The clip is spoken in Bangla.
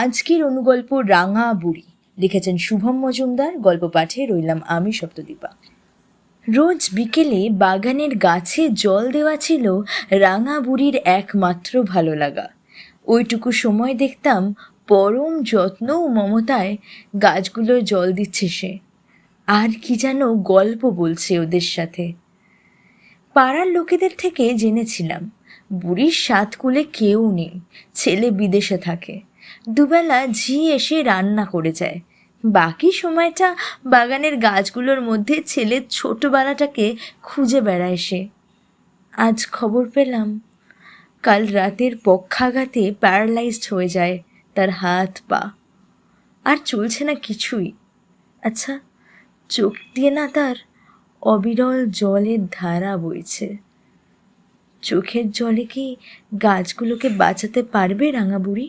আজকের অনুগল্প রাঙা বুড়ি লিখেছেন শুভম মজুমদার। গল্প পাঠে রইলাম আমি সপ্তদীপা। রোজ বিকেলে বাগানের গাছে জল দেওয়া ছিল রাঙা বুড়ির একমাত্র ভালো লাগা। ওইটুকু সময় দেখতাম পরম যত্ন ও মমতায় গাছগুলোর জল দিচ্ছে সে, আর কি যেন গল্প বলছে ওদের সাথে। পাড়ার লোকেদের থেকে জেনেছিলাম বুড়ির সাতকুলে কেউ নেই, ছেলে বিদেশে থাকে। দুবেলা ঝি এসে রান্না করে যায়, বাকি সময়টা বাগানের গাছগুলোর মধ্যে ছেলের ছোটবেলাটাকে খুঁজে বেড়ায় সে। আজ খবর পেলাম কাল রাতের পক্ষাঘাতে প্যারালাইজড হয়ে যায় তার হাত পা, আর চলছে না কিছুই। আচ্ছা, চোখ দিয়ে না তার অবিরল জলের ধারা বইছে। চোখের জলে কি গাছগুলোকে বাঁচাতে পারবে রাঙা বুড়ি?